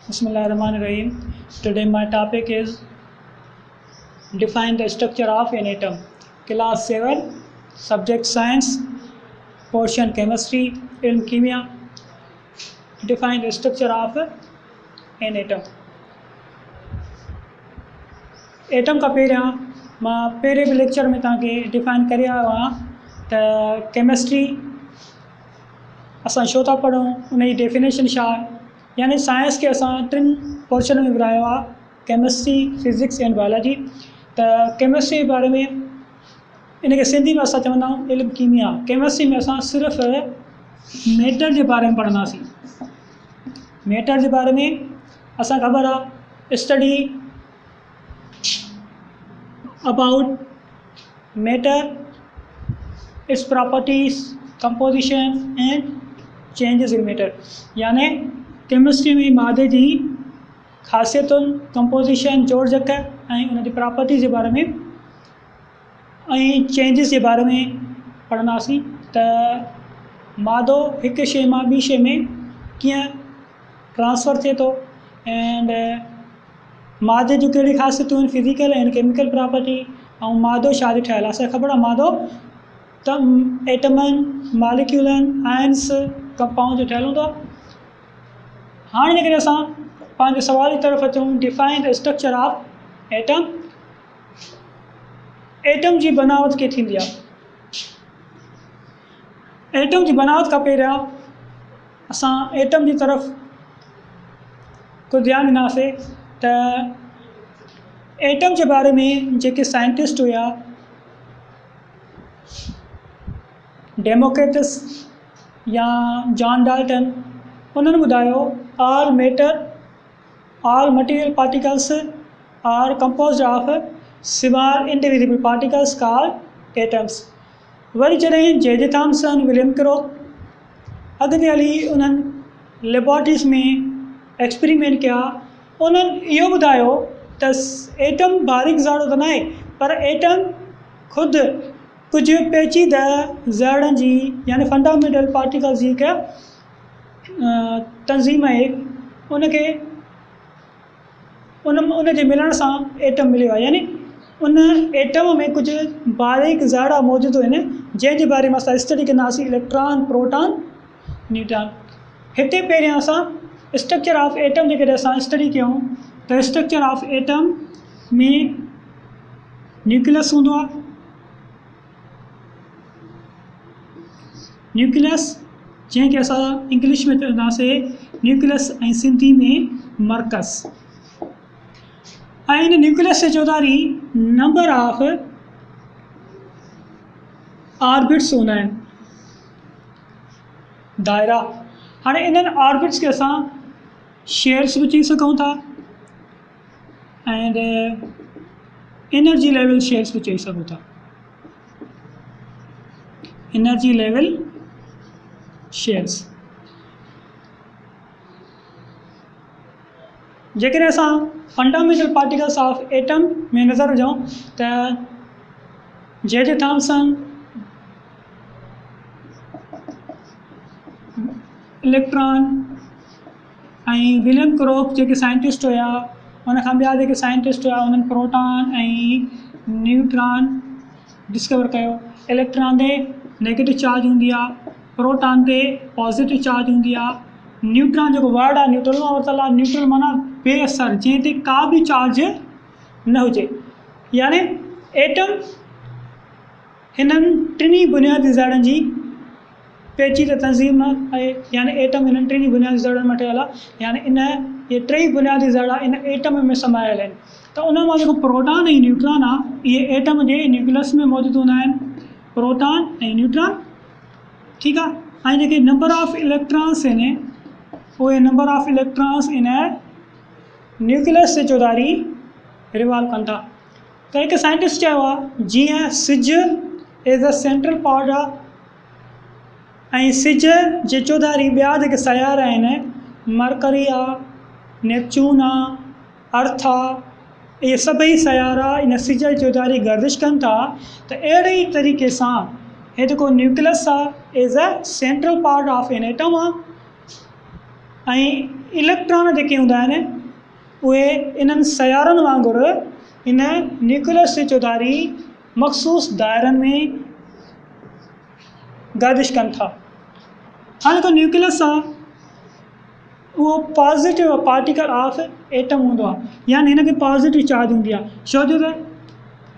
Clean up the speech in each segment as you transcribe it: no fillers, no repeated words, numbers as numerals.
Bismillahirrahmanirrahim. Today my topic is define the structure of an atom. Class 7, subject science, portion chemistry, ilm kimia. Define the structure of an atom. Atom का पहिरियां मां पहिरें बि lecture में तव्हांखे define करे आयो आहियां त केमिस्ट्री असां छो था पढ़ूं, उन जी डेफिनेशन छा आहे। यानी साइंस खे असां टिनि पोर्शन में विरायो आहे, केमिस्ट्री, फिज़िक्स एंड बायोलॉजी। त केमिस्ट्री जे बारे में इनखे सिंधी में असां चवंदा आहियूं इल्म कीमिया। केमिस्ट्री में असां सिर्फ़ु मैटर जे बारे में पढ़ंदासीं। मैटर जे बारे में असां ख़बर आहे study about matter, its properties, composition and changes in matter। यानी केमिस्ट्री में मादे जी ख़ासियतुनि, कंपोजिशन, जोड़ जक ऐं उन जी प्रॉपर्टीज़ जे बारे में ऐं चेंजिस जे बारे में पढ़ंदासीं त मादो हिकु शइ मां ॿी शइ में कीअं ट्रांसफ़र थिए थो एंड मादे जूं कहिड़ी ख़ासियतूं आहिनि, फिज़िकल एंड केमिकल प्रॉपर्टी, ऐं मादो छा जो ठहियलु आहे। असांखे ख़बर आहे मादो त एटमनि, मॉलिक्यूलनि, आयन्स, कंपाउंड जो ठहियलु हूंदो आहे। हाणे जेकॾहिं असां पंहिंजे सवाल जी तरफ़ अचूं, define the structure of atom. Atom जी बनावट कीअं थींदी आहे। एटम जी बनावट खां पहिरियां असां एटम जी तरफ़ कुझु ध्यानु ॾींदासीं त एटम जे बारे में जेके साइंटिस्ट हुआ, डेमोक्रिटस या जॉन डाल्टन, उन्हनि ॿुधायो all material particles are composed of small indivisible particles called atoms. वरी जॾहिं जे थॉम्सन, विलियम क्रोक अॻिते हली उन्हनि लेबोरेटरीज़ में एक्सपेरिमेंट कया, उन्हनि इहो ॿुधायो त एटम बारीक ज़ाड़ो त न आहे, पर एटम ख़ुदि कुझु पेचीदा ज़ाड़नि जी यानी फंडामेंटल पार्टिकल्स जी हिकु तंज़ीम आहे। उनखे उन जे मिलण सां एटम मिलियो आहे। यानी उन एटम में कुझु बारीक ज़ाड़ा मौजूदु आहिनि जंहिंजे बारे में असां स्टडी कंदासीं, इलेक्ट्रॉन, प्रोटॉन, न्यूट्रॉन। हिते पहिरियां असां स्ट्रक्चर ऑफ एटम जेकॾहिं असां स्टडी कयूं त स्ट्रक्चर ऑफ एटम में न्यूक्लियस हूंदो आहे। न्यूक्लियस जंहिंखे असां इंग्लिश में चवंदासीं न्यूक्लियस ऐं सिंधी में मर्कज़। ऐं इन न्यूक्लियस जे चौधारी नंबर ऑफ ऑर्बिट्स हूंदा आहिनि, दायरा। हाणे इन्हनि ऑर्बिट्स खे असां शेयर्स बि चई सघूं था एंड एनर्जी लेवल शेयर्स बि चई सघूं था। एनर्जी लेवल शेयर्स जेकॾहिं असां फंडामेंटल पार्टिकल्स ऑफ एटम में नज़र विझूं त जे थॉम्सन, इलेक्ट्रॉन ऐं विलियम क्रोक जेके साइंटिस्ट हुआ, उनखां ॿिया जेके साइंटिस्ट हुआ, उन्हनि प्रोटॉन ऐं न्यूट्रॉन डिस्कवर कयो। इलेक्ट्रॉन ते नेगेटिव चार्ज हूंदी आहे, प्रोटॉन ते पॉजिटिव चार्ज हूंदी आहे। न्यूट्रॉन जेको वर्ड आहे न्यूट्रल मां वरितल आहे। न्यूट्रल माना बेअसर, जंहिं ते का बि चार्ज न हुजे। यानी एटम हिननि टिनी बुनियादी ज़ाड़नि जी पेचीदा तंज़ीम आहे। यानी एटम हिननि टिनी बुनियादी ज़ाड़नि मां ठहियलु आहे। यानी इहे टई बुनियादी ज़ाड़ा इन एटम में समायल आहिनि। त उन मां जेको प्रोटॉन ऐं न्यूट्रॉन आहे, इहे एटम जे न्यूक्लियस में मौजूदु हूंदा आहिनि, प्रोटॉन ऐं न्यूट्रॉन। ठीकु आहे। ऐं जेके नंबर ऑफ इलेक्ट्रॉन्स आहिनि, उहे नंबर ऑफ इलेक्ट्रॉन्स इन न्यूक्लियस जे चौधारी रिवॉल्व कनि था। त हिकु साइंटिस्ट चयो आहे जीअं सिज एज़ अ सेंट्रल पार्ट आहे ऐं सिज जे चौधारी ॿिया जेके सयारा आहिनि, मरकरी आहे, नेपच्यून आहे, अर्थ आहे, इहे सभई सयारा इन सिज जे चौधारी गर्दिश कनि था। त अहिड़े ई तरीक़े सां हे जेको न्यूक्लियस आहे as a central part of an atom आहे ऐं इलेक्ट्रॉन जेके हूंदा आहिनि उहे इन्हनि सयारनि वांगुरु इन न्यूक्लियस जे चौधारी मख़सूस दायरनि में गर्दिश कनि था। हाणे जेको न्यूक्लियस आहे उहो पॉज़िटिव पार्टिकल ऑफ एटम हूंदो आहे, यानी हिन खे पॉज़िटिव चार्ज हूंदी आहे। छो जो त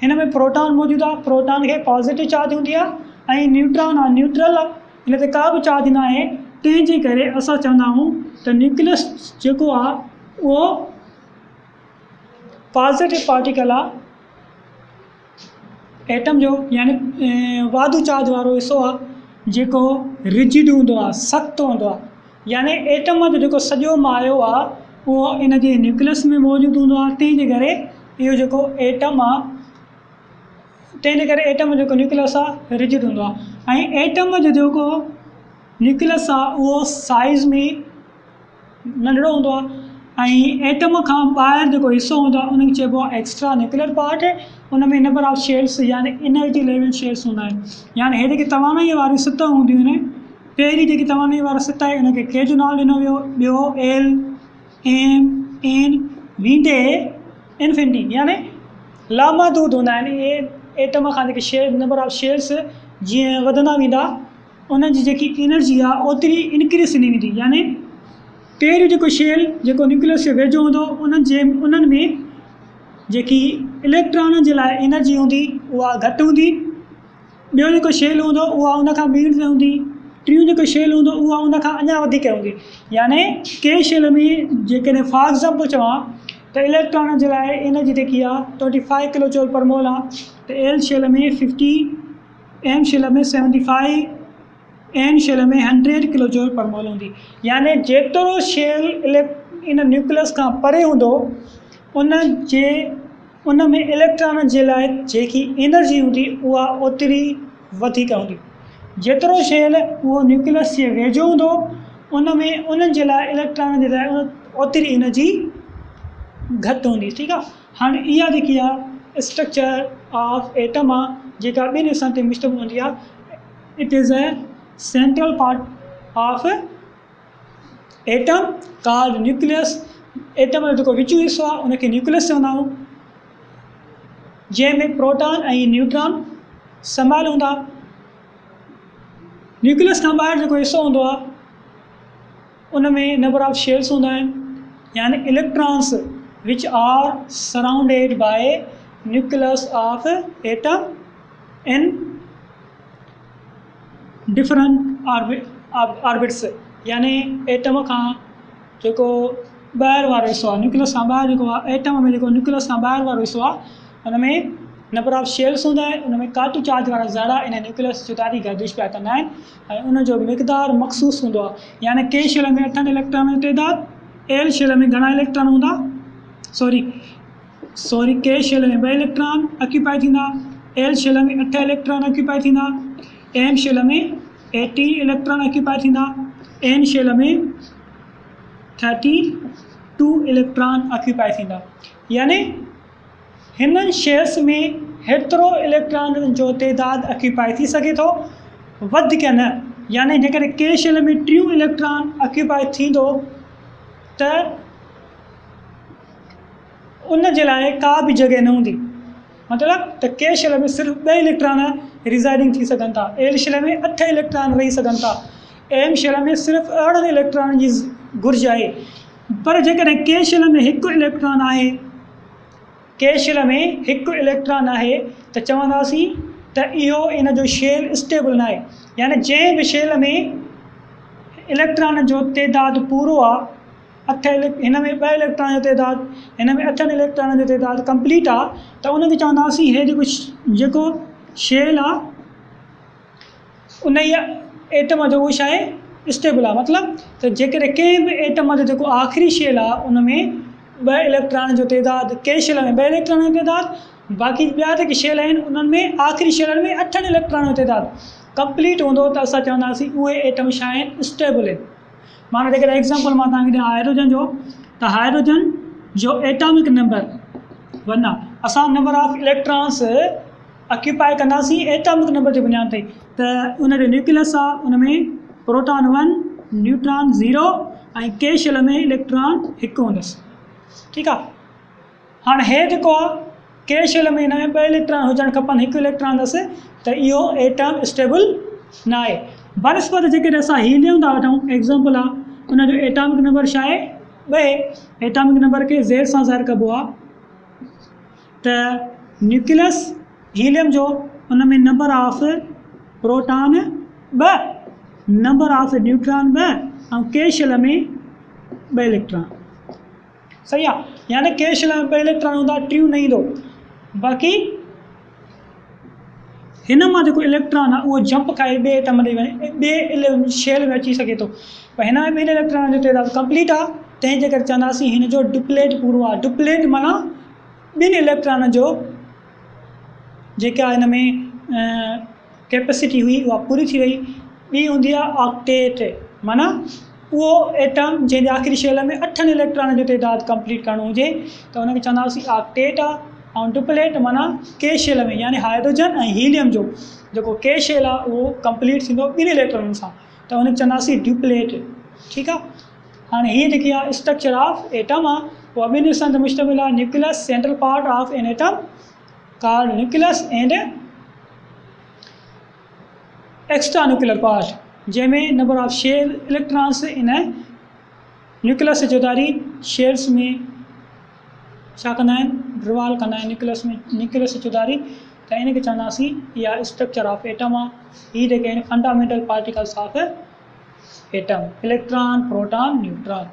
हिन में प्रोटॉन मौजूदु आहे, प्रोटॉन खे पॉज़िटिव चार्ज हूंदी आहे ऐं न्यूट्रॉन आहे न्यूट्रल आहे, हिन ते का बि चार्ज न आहे। तंहिंजे करे असां चवंदा आहियूं त न्यूक्लियस जेको आहे उहो पॉज़िटिव पार्टिकल आहे एटम जो, यानी वाधू चार्ज वारो हिसो आहे जेको रिजिड हूंदो आहे, सख़्त हूंदो आहे। यानी एटम जो जेको सॼो मायो आहे उहो इन जे न्यूक्लियस में मौजूदु हूंदो आहे। तंहिंजे करे इहो जेको एटम आहे, तंहिंजे करे एटम जो जेको न्यूक्लियस आहे रिजिड हूंदो आहे। ऐं एटम जो जेको न्यूक्लियस आहे उहो साइज़ में नंढड़ो हूंदो आहे ऐं एटम खां ॿाहिरि जेको हिसो हूंदो आहे उनखे चइबो आहे एक्स्ट्रा न्यूक्लियर पार्ट। उन में नंबर ऑफ शेल्स यानी एनर्जी लेवल शेल्स हूंदा आहिनि। यानी हे जेके तवानाई वारियूं सतह हूंदियूं आहिनि, पहिरीं जेकी तवानाई वारा सतह आहे उनखे के जो नालो ॾिनो वियो, ॿियो एल एम एन वींदे इन्फिनिटी, यानी लामादूद हूंदा आहिनि। इहे एटम खां जेके शेल नंबर ऑफ शेल्स जीअं वधंदा वेंदा उन्हनि जी जेकी एनर्जी आहे ओतिरी इनक्रीज़ थींदी वेंदी। यानी पहिरियों जेको शेल जेको न्यूक्लियस जे वेझो हूंदो उन्हनि में जेकी इलेक्ट्रॉन जे लाइ एनर्जी हूंदी उहा घटि हूंदी। ॿियो जेको शेल हूंदो उहा उनखां ॿीं ते हूंदी। टियों जेको शेल हूंदो उहा उनखां अञा वधीक हूंदी। यानी के शेल में जेकॾहिं फॉर एग्ज़ाम्पल चवां त इलेक्ट्रॉन जे लाइ एनर्जी जेकी आहे 25 किलो जूल पर मोल आहे, त एल शेल में 50, एम शेल में 75, एन शेल में 100 किलो जूल पर मोल हूंदी। यानी जेतिरो शेल इन न्यूक्लियस खां परे हूंदो उन में इलेक्ट्रॉन जे लाइ जेकी एनर्जी हूंदी उहा ओतिरी वधीक हूंदी। जेतिरो शेल उहो न्यूक्लियस जे वेझो हूंदो उन्हनि जे लाइ इलेक्ट्रॉन जे लाइ ओतिरी एनर्जी घटि हूंदी। ठीकु आहे। हाणे इहा जेकी आहे स्ट्रक्चर ऑफ एटम आहे जेका ॿिनि हिसनि ते मुश्तमिल हूंदी आहे। It is a central part of atom called nucleus. Atom जो जेको विचूं हिसो आहे उनखे न्यूक्लियस चवंदा आहियूं, जंहिंमें प्रोटॉन ऐं न्यूट्रॉन संभाल हूंदा। न्यूक्लियस खां ॿाहिरि जेको हिसो हूंदो आहे उन में नंबर ऑफ शेल्स हूंदा आहिनि, यानी electrons which are surrounded by nucleus of atom in different orbits. यानी एटम खां जेको ॿाहिरि वारो हिसो आहे, न्यूक्लियस खां ॿाहिरि जेको आहे एटम में जेको न्यूक्लियस खां ॿाहिरि वारो हिसो आहे हुन में नंबर ऑफ शेल्स हूंदा आहिनि। उन में काटू चार्ज वारा ज़ारा इन न्यूक्लियस जो चौधारी गर्दिश पिया कंदा आहिनि ऐं उनजो मिक़दारु मख़सूस हूंदो आहे। यानी के शेल में 8 इलेक्ट्रॉन जो तइदाद, एल शेल में घणा इलेक्ट्रॉन हूंदा, सॉरी के शेल में 2 इलेक्ट्रॉन ऑक्यूपाई थींदा, एल शेल में 8 इलेक्ट्रॉन ऑक्यूपाई थींदा, एम शेल में 18 इलेक्ट्रॉन ऑक्यूपाई थींदा, एन शेल में 32 इलेक्ट्रॉन ऑक्यूपाई थींदा। यानी हिननि शेल्स में हेतिरो इलेक्ट्रॉन जो तइदाद ऑक्यूपाई थी सघे थो, वधीक न। यानी जेकॾहिं के शेल में 3 इलेक्ट्रॉन ऑक्यूपाई थींदो त उन जे लाइ का बि जॻह न हूंदी। मतिलबु त के शेल में सिर्फ़ु 2 इलेक्ट्रॉन रिज़ाइडिंग थी सघनि था, एल शेल में 8 इलेक्ट्रॉन रही सघनि था, एम शेल में सिर्फ़ु 18 इलेक्ट्रॉन जी घुर्ज आहे। पर जेकॾहिं के शेल में 1 इलेक्ट्रॉन आहे, के शेल में 1 इलेक्ट्रॉन आहे त चवंदासीं त इहो इन जो शेल स्टेबल न आहे। यानी जंहिं बि शेल में इलेक्ट्रॉन जो तइदाद पूरो आहे, हिन में 2 इलेक्ट्रॉन जो तइदाद, हिन में 8 इलेक्ट्रॉन जो तइदाद कंप्लीट आहे, त उनखे चवंदासीं हे जेको शेल आहे उन ई एटम जो उहो छा आहे स्टेबल आहे। मतिलबु त जेकॾहिं कंहिं बि एटम जो जेको आख़िरी शेल आहे उन में 2 इलेक्ट्रॉन जो तइदाद, के शेल में 2 इलेक्ट्रॉन जो तइदाद, बाक़ी ॿिया जेके शेल आहिनि उन्हनि में आख़िरी शेलनि में 8 इलेक्ट्रॉन जो तइदाद कंप्लीट हूंदो त असां चवंदासीं उहे एटम छा आहिनि स्टेबल आहिनि। माना जेकॾहिं एग्ज़ाम्पल मां तव्हांखे ॾियां हाइड्रोजन जो, त हाइड्रोजन जो एटॉमिक नंबर 1 आहे। असां नंबर ऑफ इलेक्ट्रॉन्स ऑक्यूपाई कंदासीं एटॉमिक नंबर जे बुनियाद ते। त उन जो न्यूक्लियस आहे, उन में प्रोटॉन 1, न्यूट्रॉन 0 ऐं के शेल में इलेक्ट्रॉन हिकु हूंदुसि। ठीकु आहे। हाणे हे जेको आहे के शेल में हिन में 2 इलेक्ट्रॉन हुजणु खपनि, हिकु इलेक्ट्रॉन अथसि, त इहो एटम स्टेबल न आहे। बनस्पति जेकॾहिं असां हीलियम था वठूं, एग्ज़ाम्पल आहे, उनजो एटॉमिक नंबर छा आहे 2। एटॉमिक नंबर खे ज़ेर सां ज़ाहिर कबो आहे त न्यूक्लियस हीलियम जो उन में number of proton 2, number of neutron 2 ऐं के शेल में 2 इलेक्ट्रॉन। सही आहे। यानी के शेल में 2 इलेक्ट्रॉन हूंदा, ट्रियूं न ईंदो। बाक़ी हिन मां जेको इलेक्ट्रॉन आहे उहो जंप खाए ॿिए एटम ॾे वञे, ॿिए शेल में अची सघे थो। पर हिन में 2 इलेक्ट्रॉन जो तइदाद कंप्लीट आहे, तंहिंजे करे चवंदासीं हिन जो डुप्लेट पूरो आहे। डुप्लेट माना 2 इलेक्ट्रॉन जो जेका हिन में कैपेसिटी हुई उहा पूरी थी वई। ॿी हूंदी आहे ऑक्टेट, माना उहो एटम जंहिंजे आख़िरी शेल में 8 इलेक्ट्रॉन जो तइदाद कंप्लीट करणो हुजे त हुनखे चवंदासीं ऑक्टेट आहे। ऐं डुप्लेट माना के शेल में, यानी हाइड्रोजन ऐं हीलियम जो जेको के शेल आहे उहो कंप्लीट थींदो 2 इलेक्ट्रॉन सां, त हुनखे चवंदासीं डुप्लेट। ठीकु आहे। हाणे हीअ जेकी आहे स्ट्रक्चर ऑफ एटम आहे, उहा 2 हिस्सनि ते मुश्तमिल आहे। Nucleus central part of an atom called nucleus and extra nuclear part, जंहिंमें नंबर ऑफ शेयर इलेक्ट्रॉन्स इन न्यूक्लियस से जुदारी शेयर्स में छा कंदा आहिनि, रिवॉल्व कंदा आहिनि न्यूक्लियस से जुदारी। त इनखे चवंदासीं इहा स्ट्रक्चर ऑफ एटम आहे। हीअ जेके आहिनि fundamental particles of atom, electron, proton, neutron.